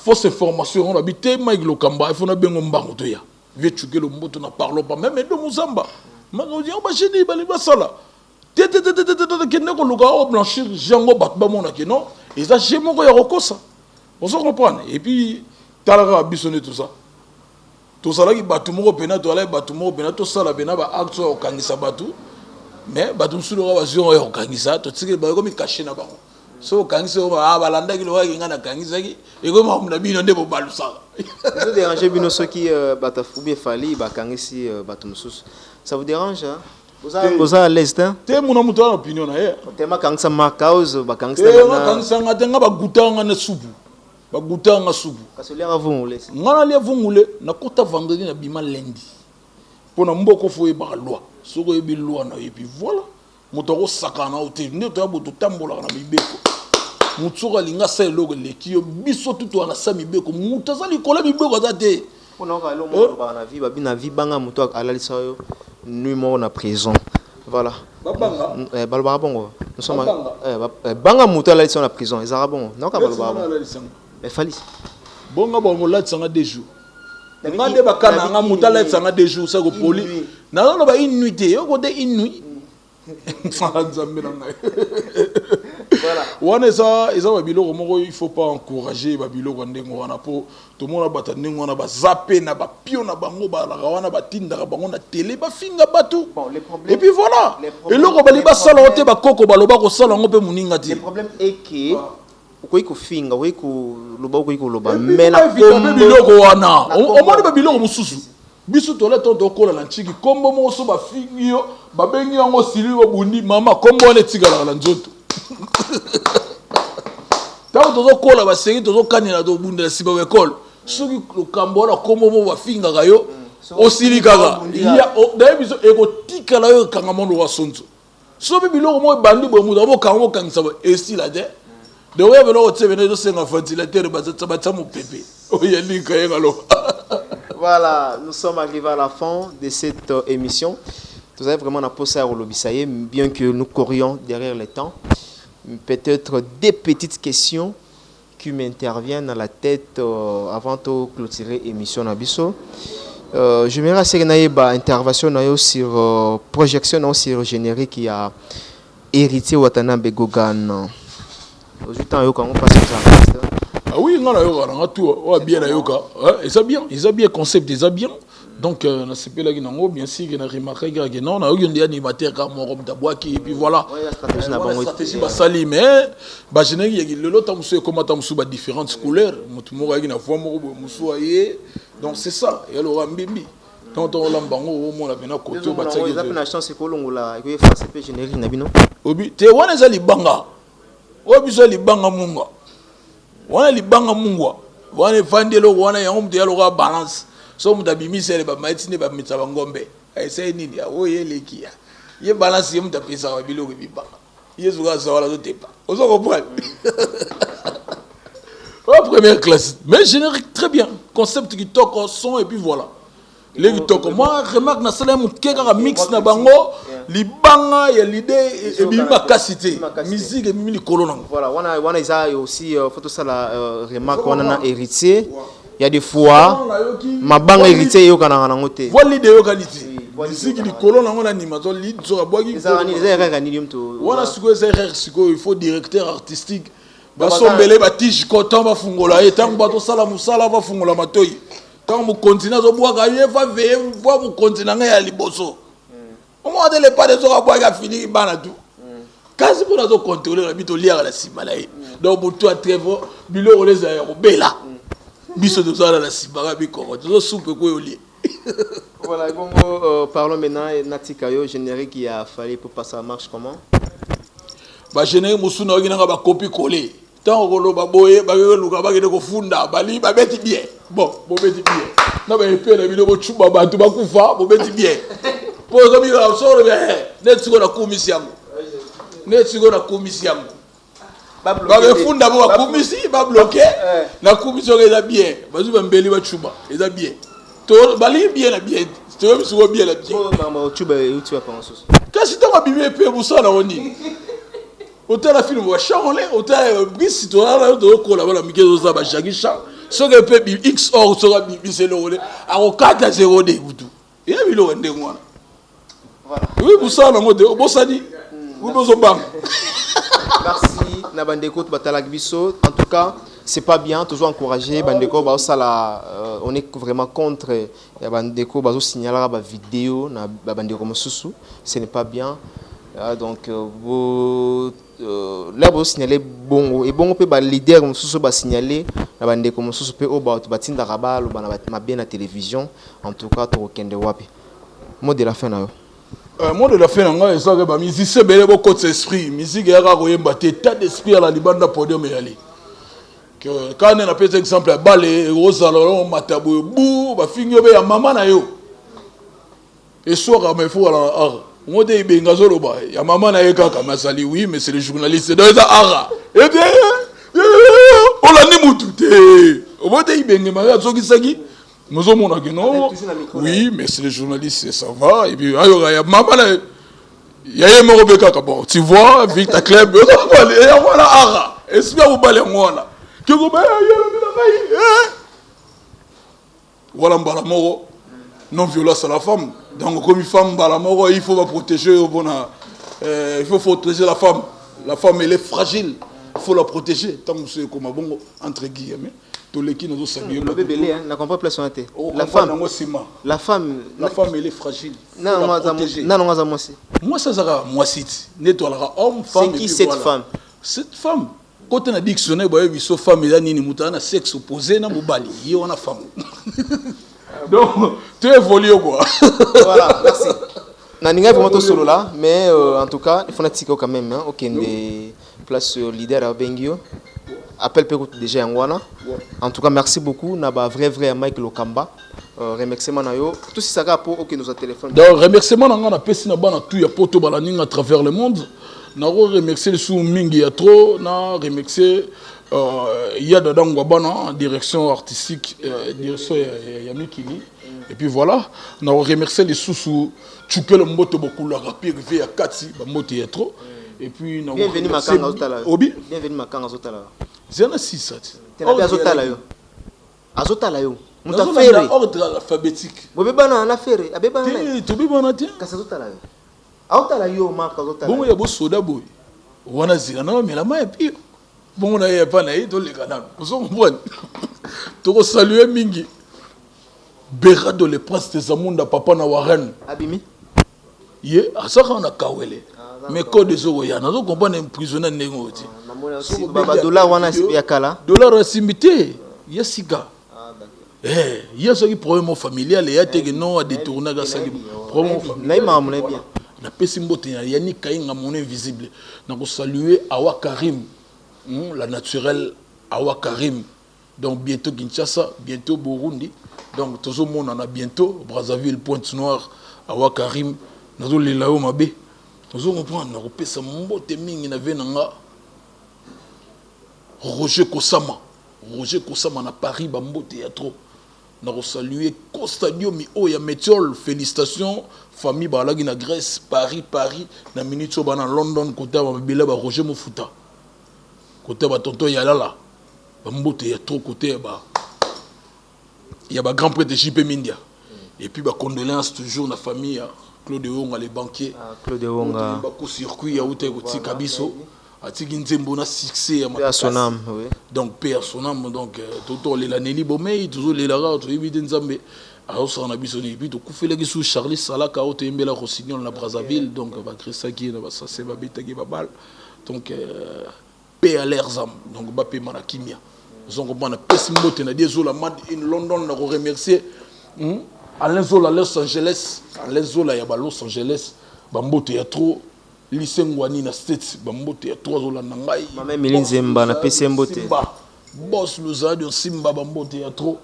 fausse information on habite Mike Lokamba il faut na bengo mbango to ya vechuke lo mboto na parlo pas même de Muzamba mango di ba cheni bali ba sala kende ko luka o blanchir jango bat ba mona ke non et ça j'ai moko ya rokosa on se comprend et puis talaka bisonné tout ça là qui batu moko pena to ala batu moko pena to sala bena ba acte o kangisa batu mais batu sulu ba zio o kangisa to tsike ba ko mi caché na ba so kangisa o ba balanda ki lo wa ngana kangisa ki e ko ma mna bino ndebo balusa vous déranger bino ceux qui batafubi fali ba kangisi batu mususu ça vous dérange hein vous à l'aise hein te mon amuto na opinion na ye tema kangisa ma cause ba kangisa na kangisa ngata ngaba gutanga na subu ba gutanga subu kasolera vungule ngana le vungule na kota vendredi na bima lundi pona mboko fo e ba loi soko e bi loi na et puis voilà moto ko sakana o te ne to boto tambola na mibeko mutsuka linga sa logo le kiyo biso tutu na sa mibeko mutaza likola mibeko za te On a la vie banga muto à la lisayo nuit mort en prison. Voilà. Balbara bongo. Nous sommes banga muto à la lisayo en prison. Ils arabons. Non ka balbara. Mais fali. Bonga bongo là tsanga 2 jours. Ngande bakana nga muto là tsanga 2 jours ça ko poli. Na no ba une nuit te yo ko de une nuit. Voilà. Wana ça babilo moko il faut pas encourager babilo ndengo wana po tout monde bata ndengo wana ba zapper na ba pio na bango ba la wana batinda bango na télé ba finga batu. Bon les problèmes. Et puis voilà. Et loko bali ba sala ote ba koko baloba ko sala ngo pe muninga ti. Le problème est que ko finga ko loba ko loba mais na biloko wana o moni babilo mususu. Biso tole tonto kola na chiki kombo mo so ba fingi yo ba bengi yango sili bo bundi mama kombo ne tigala la nzoto. Tant que kola ba série to kanina do bunda siba we kol soki lokambo la kombo mo ba finga gayo osili kaka ya da biso eko tikala yo kanga mondo wa sonzo so bi biloko mo bandi bo muda bo kango kangisa ba estila de we velo tsebene do senga ventilateur ba tsa mo pepe o ya lika yengalo. Voilà, nous sommes arrivés à la fin de cette émission. Vous avez vraiment posé à Rolobisaye, bien que nous courions derrière le temps. Peut-être des petites questions qui m'interviennent dans la tête avant de clôturer l'émission Nabiso. Je me rappelle une intervention sur projection sur le générique qui a hérité Watanabe Gogan. Aujourd'hui, on passe aux ah oui, non, là, tout, bien, ils ont bien concept, ils ont bien. Donc, on s'est là, bien sûr, on a remarqué que non, on a eu un animateur comme Morom Dabouaki, et puis voilà. La stratégie, sali, mais, je n'ai pas le lot, comment différentes couleurs. Donc, c'est ça. Et alors, Mbimbi. Quand on l'a bango, au moins, la bena côté, on a la chance que l'on l'a fait générique, Nabino. Obi, tu es où les Alibanga? Obi, les Alibanga Munga. Wana libanga mungwa wana vandelo wana yango mtu yaloka balance so mtu abimisa le ba maitini ba mitsa bangombe aisai nini ya oye lekia ye balance ye mtu apesa wa biloko bibanga yesu ka sawala zo tepa ozo comprendre la première classe mais générique très bien concept qui toque son et puis voilà les toko moi remarque na sala mu keka mix na bango libanga ya l'idée et bima kasité musique et mimi kolona voilà wana isa aussi photo ça la remarque on a héritier il y a des fois mabanga héritier yo kana na ngote voilà l'idée yo qualité musique li kolona on anima zo lead zo abogi ça ni mtu wana siko il faut directeur artistique ba sombele ba tige coton ba fungola et tant ba to sala musala ba fungola matoyi. Quand vous continuez à boire, vous voir vous continuez à liboso. On m'a dit pas des autres à boire à finir tout. Quand c'est pour nous contrôler la bite au lire à la cimalaï. Donc pour toi très fort, bilo les aérobela. Biso de ça la cimara biko. Tu soupe quoi au lit. Voilà, bon parlons maintenant Natikayo générique qui a fallu pour passer à marche comment? Bah générique musuna qui n'a pas copie collée. Tant que l'on va boyer, luka bagene ko funda bali ba beti bien. Bon beti bien. Na ba epé na bino ko chuba bantu ba kufa, bo beti bien. Po ko bi ga so re net siko na komisi yango. Net siko na komisi yango. Ba funda bo ba komisi ba bloquer. Na komisi ko eza bien. Bazu ba mbeli ba chuba, eza bien. To bali bien na bien. To bi siko bien la bien. Bo mama chuba e tu pas en sous. Kasi to ba bi epé bo ça na woni. Autant la film va chanter, autant si tu as là de quoi la Mickey Zosa va chaque chant, ce que peut X or sera bibi c'est le relais à 4-0 de tout. Et là il le rende moi. Voilà. Oui, pour ça on mode au bossadi. Vous besoin bang. Merci na bandeko batala biso. En tout cas, c'est pas bien, toujours encourager bandeko ba sala on est vraiment contre bandeko bazo signaler ba vidéo na bandeko mosusu, ce n'est pas bien. Donc vous là vous signalez bon et bon on peut ba leader mosusu ba signaler na bandeko mosusu pe o ba batinda rabalo ba na bien na télévision en tout cas to kende wapi mot de la fin na yo mot de la fin nga ça que ba musicien belé beaucoup d'esprit musique ya ka koyemba te état d'esprit à la libanda podium yali que quand on a par exemple balé rosalon matabo bou ba fingo be ya mama na yo et soir mais faut alors moi des bengazolo ba ya mama na yeka kama sali oui mais c'est le journaliste dans ça ara et bien on l'a ni mutu te on va des bengema ya soki saki Nous avons mon agino. Oui, mais c'est les journalistes, ça va. Et puis, il y a maman là. Il y a un Rebecca Kabo. Tu vois, Victor Club. Voilà, Ara. Est-ce que vous parlez moi là? Que vous parlez, voilà, Mbalamoro. Non-violence à la femme. Donc, comme une femme, Mbalamoro, il faut la protéger. Il faut protéger la femme. La femme, elle est fragile. Il faut la protéger. Tant que c'est comme un bon, entre guillemets. Tous les qui nous ont salué. La comprend plus son été. La femme, elle est fragile. Non, moi, ça sera moi, c'est nettoiera homme, femme. C'est qui cette femme? Cette femme. Quand on a dictionnaire, il y a femme, il y a un sexe opposé, il y a une femme. Donc, tu évolues quoi. Voilà, merci. Naninga vraiment tout solo là, mais en tout cas, il faut n'attirer quand même, hein, aucune des places leader à Bengio. Appel peut déjà en Wana. En tout cas, merci beaucoup. Naba vrai Mike Lokamba. Remerciement na yo. Tout si ça rapport aucun nous a téléphone. Donc remerciement na ngana pesi na bana tout ya poto balaning à travers le monde. Na remercier le sous mingi ya trop, na remercier ya dadangwa bana direction artistique direction ya Mikili. Et puis voilà, na remercier les sous Tchoupe le mbote beaucoup la rapide rivé à Kati, ba mbote ya trop. Et puis na bienvenue Makanga Zotala. Obi. Bienvenue Makanga Zotala. Zena 6 Tu n'as pas Azotala yo. Azotala yo. Muta fere. Ordre alphabétique. Bobeba na na fere, abeba na. Tu bi bana tiens. Kasa Zotala yo. Azotala yo Maka Zotala. Bon ya bo soda boy. Wana zira na mais la main puis. Bon na ya pa na yi to le kana. Vous comprenez? To saluer mingi. Berado le prince des Amunda papa na Warren. Abimi. Ye asaka na kawele. Mais code des oya na zo comprendre emprisonné nengo ti. Baba dollar wana ya kala. Dollar simité. Yesiga. Il y a ce qui problème familial et il y a des gens à détourner à ça. Problème familial. Bien. Na pesi mbote ya yani kainga mon invisible. Na ko saluer Awa Karim, la naturelle Awa Karim. Donc bientôt Kinshasa, bientôt Burundi. Donc tout le monde en a bientôt Brazzaville, Pointe-Noire, Awa Karim. Nazo lelao mabe. Nazo comprendre na ko pesa mbote mingi na venanga. Roger Kosama na Paris bambote ya trop. Nous saluer Costadio mi o ya Métiol, félicitations famille balagi na Grèce, Paris na minute ba na London côté ba bela ba Roger Mofuta. Côté ba tonton Yalala. Bambote ya trop côté ba. Il y a ba grand prêtre de JP Mindia. Et puis ba condoléances toujours na famille Claude Wonga les banquiers. Claude Wonga ba ko circuit ya uté ko Kabiso. Atiki nzembo na succès à son âme, oui. Donc paix à son âme, donc tout les l'année libomé toujours les lara tout évident nzambe alors ça on a besoin et puis tout fait les sous Charlie Salaka au Tembela Rossignol la Brazzaville donc va créer ça qui va ça c'est va bêter babal donc paix à leurs âmes donc ba paix manakimia ils ont comprendre pessimbote na des zola mad in London na remercier Alain Zola Los Angeles Alain Zola ya ba Los Angeles bambote ya trop lycée Ngwani na States bambote ya 3 zola na ngai mama Milinzemba na PC mbote boss Luzadi Simba bambote ya trop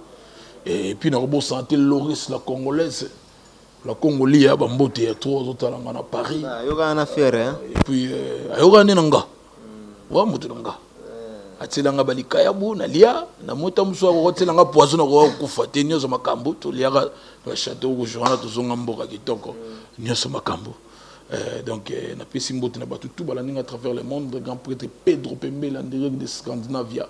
et puis na robo santé Loris la congolaise la congolia bambote ya 3 zotala na Paris yoga na faire hein et puis ayoga nanga wa mutu nanga atilanga balika ya bu na lia na mota muso ko telanga poison ko kufa te nyozo makambo to lia ka château ko journal to zonga mboka kitoko nyoso makambo. Donc, na pesi mbote na batu tout balaning à travers le monde, le grand prêtre Pedro Pembele en direct de Scandinavia,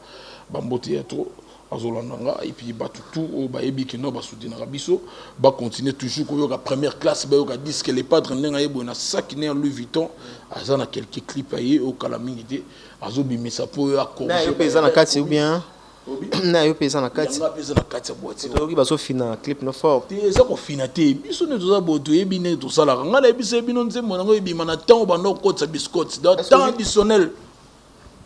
bambote ya trop azolandanga et puis batu tout au baebi ki no ba soutenir biso, ba continuer toujours ko yoka première classe ba yoka disque les padres ndenga yebo na sac né en Louis Vuitton, azana quelques clips aye au calamité, azobimisa po ya ko. Na yo pesa na kati ou bien na yo pesa na kati. Na pesa na kati boîte. Oki baso fina clip no fort. Te ça ko fina te biso ne toza boto yebi ne to sala nga na biso yebi no nzembo na ngo yebi mana temps ba no kotsa biscuits dans temps additionnel.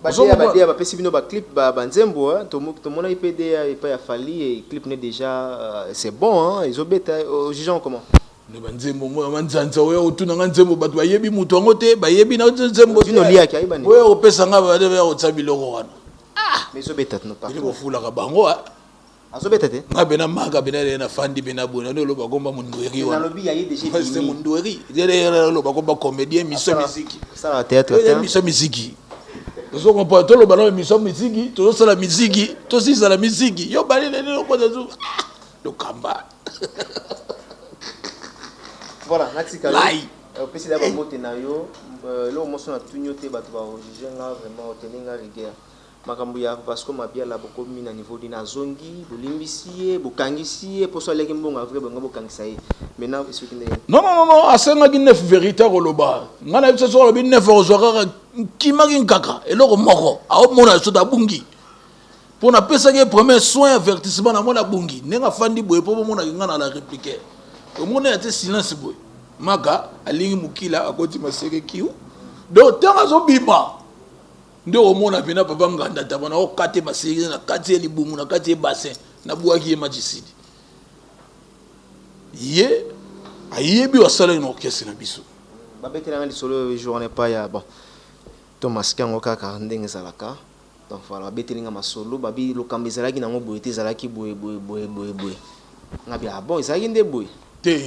Badia ba pesi bino ba clip ba nzembo to mona IPD et pas ya fali et clip ne déjà c'est bon hein ils ont bêta jugeant comment. Ne banzembo mo manzanza oyo otuna nga nzembo bato yebi mutu ngo te ba yebi na nzembo. Dino lia ki ayibani. Oyo opesa nga ba de ya otsabiloko wana. Mais ils ont bêta non pas. Il faut fouler la bango azobeta te nga bena maka bena na fandi bena bona no lo bagomba mundueri wa na lobi yayi déjà c'est mundueri dele lo bagomba comédien mission musique ça théâtre mission musique zo comprend to lo bana mission musique to ça la musique to si ça la musique yo bali le ko zo Lokamba. Voilà, natika. Lai. Pesi da bamote na yo, lo moso na tunyote bato ba juger nga vraiment tenir nga rigueur. Makambo ya Vasco mabia la boko mi na niveau dina zongi, bolimbisi, bokangisi, pour so leki mbonga vrai bonga bokangisa ye. Maintenant est-ce que Non, asenga ki neuf vérité koloba. Ngana biso so lobi neuf ozwaka kimaki nkaka eloko moko. Aho mona so da bungi. Pour na pesa ke premier soin avertissement na mona bungi. Nenga fandi boye po mona ngana la répliquer. Au mona ya te silence boye. Maka alingi mukila akoti maseke kiu. Do tanga zo biba. Nde omona pena papa nganda tabana o kate maseke na kate libumu na kate bassin na buaki ye majisidi. Ye ayebi wasala na orchestre na biso. Babetela nga lisolo journée pas ya bon. Thomas Kango kaka ndenge zalaka. Donc voilà, babetela nga masolo babi lokambe zalaki na ngoboye te zalaki boye. Ngabi ah bon, ezalaki nde boye. Te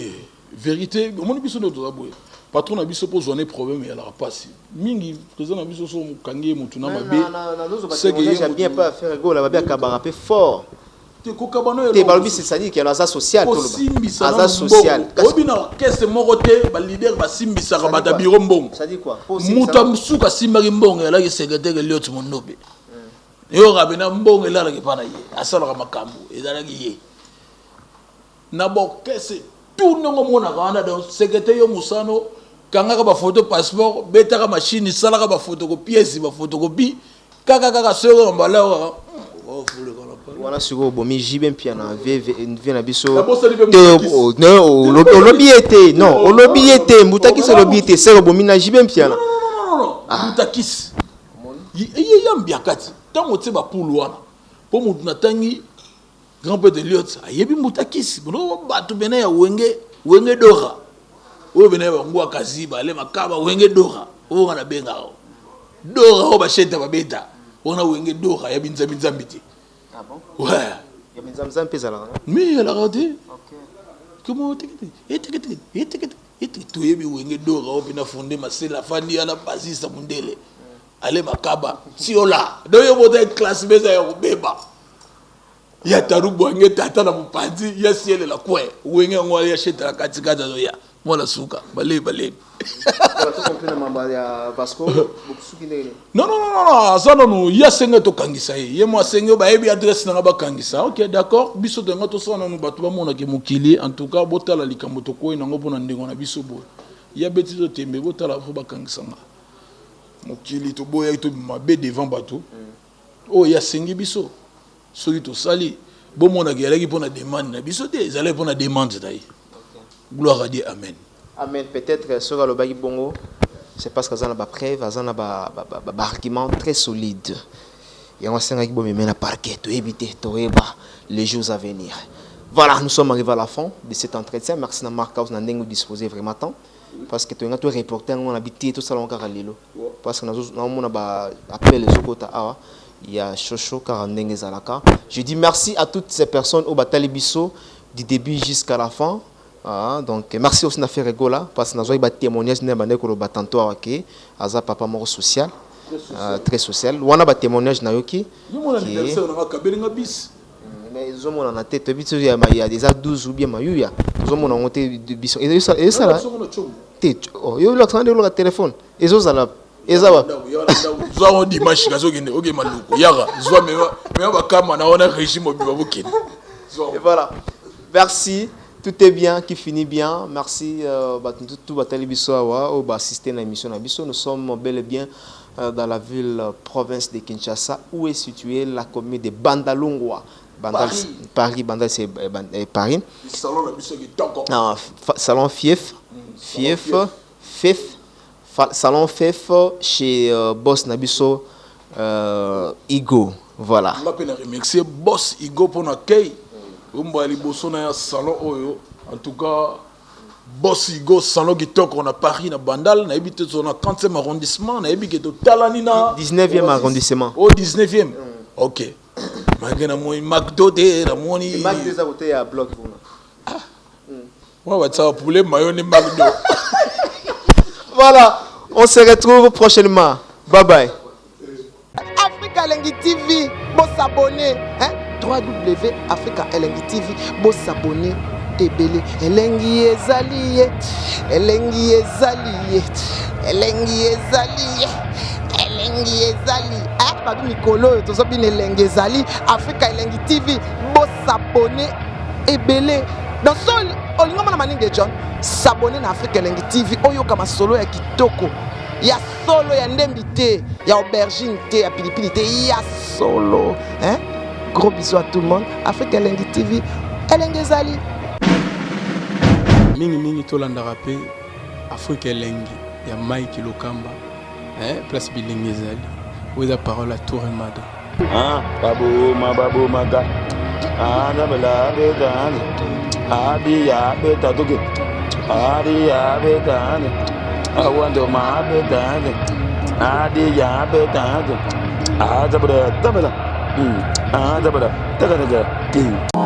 vérité, mon biso no to boye. Patron na biso po zoné problème ya la passe. Mingi président na biso so mukangi mutu na mabe. Non, c'est que j'ai bien pas faire go la babi akabara pe fort. Te kokabano te balobi c'est-à-dire qu'il y a un social tout le monde social obina qu'est-ce moroté ba leader ba simbisa ka bata biro mbongo ça dit quoi muta msuka simbaki mbongo ya la secrétaire Eliot Mondobe yo rabena mbongo la ke pana ye asala ka makambo ezala ki ye na bo qu'est-ce tout non mona kana donc secrétaire yo musano kanga ka ba photo passeport beta ka machine sala ka ba photocopie ba photocopie kaka sero mbala oh fule kana voilà sur au bomi jibem piana vient na biso non au lobby était non au lobby était mutaki se lobby était c'est au bomi na jibem piana non mutakis il y a mbiakati tango tse ba pulu wana po mutu natangi grand père de Liot ayebi mutakis bono batu bena ya wenge dora o bena ba ngwa kaziba le makaba wenge dora o ngana benga dora o ba sheta ba beta ona wenge dora ya binza mbiti. Ah bon? Ouais. Il y a des hommes qui ont mais elle a raté. Ok. Comment tu es bien wenge dora o bina fondé ma c'est la famille à la basis sa mundele. Allez makaba si ola do yo bote classe beza ya beba. Ya tarubo nge tata na mpanzi ya siele la kwe wenge ngwa ya sheta la katikata zo ya mola suka balé non ça non ya senga to kangisa ye mo senga ba yebi adresse na ba kangisa OK d'accord biso de ngato so na no batu ba mona ke mukili en tout cas botala likambo to ko ina ngo na ndingo na biso bo ya betizo tembe botala fo ba kangisa nga mukili to boya to mabe devant bato oh ya sengi biso soki to sali bo mona ke yalaki pona demande na biso te ezalaki pona demande dai gloire à Dieu amen. Amen. Peut-être sur le bagi bongo, c'est parce que ça n'a pas preuve, ça n'a pas argument très solide. Et on s'est dit bon mais maintenant parquet, tu éviter, les jours à venir. Voilà, nous sommes arrivés à la fin de cet entretien. Merci à Marc House nous disposer vraiment temps parce que tu as tout reporter, on a habité tout ça on a lelo. Parce que nous on a appelé les autres ah il y a Chocho Karandenge Zalaka. Je dis merci à toutes ces personnes au Batali Bisso du début jusqu'à la fin. Ah, donc merci aussi na faire gola parce que nous avons témoignage na bande ko ba tanto awake aza papa moko social très social wana ba témoignage na yoki mais ils ont na tête biso ya des a 12 ou bien mayuya ils ont na monté biso et ça là tête oh yo la tande le téléphone et zo zala ezaba zo dimanche kazo kende oke maluko yaka zo me ba kama na ona régime obiba bokene et voilà merci. Tout est bien, qui finit bien. Merci tout Batali Bissoawa au assister à l'émission Nabiso. Nous sommes bel et bien dans la ville province de Kinshasa où est située la commune de Bandalungwa. Paris, Bandal c'est Paris. Salon Fief, Salon Fief chez Boss Nabiso Igo. Voilà. On va remercier Boss Igo pour l'accueil. Salon oyo en tout cas Boss Igo salon qui toque on a Paris na Bandal na habité on a 30e arrondissement na habité to Talanina 19e arrondissement oh 19e OK magana mo McDo de la moni McDo za côté à bloc ouais ça poulet mayonnaise McDo. Voilà, on se retrouve prochainement. Bye bye. Africa Lengi TV, bon s'abonner hein www.africa elengi tv bosabone tebele elengi ezali ye elengi ezali ye elengi ezali ye elengi ezali babi mikolo oyo tozobina elengi ezali africa elengi tv bosabone ebele dans sol olingo mona maninge John s'abonner na Africa Elengi TV oyoka masolo ya kitoko ya solo ya ndembi te ya aubergine te ya pilipili te ya solo hein. Gros bisous à tout le monde. Africa Elengi TV Elengi ezali mingi tolandaka pe Africa Elengi ya Mike Lokamba hein place bilingi ezali oza parole à Tour Mada babu maga nzambela betani adi ya betatuke adi ya betani awando ma betani adi ya betani nzambela nzambela nzambela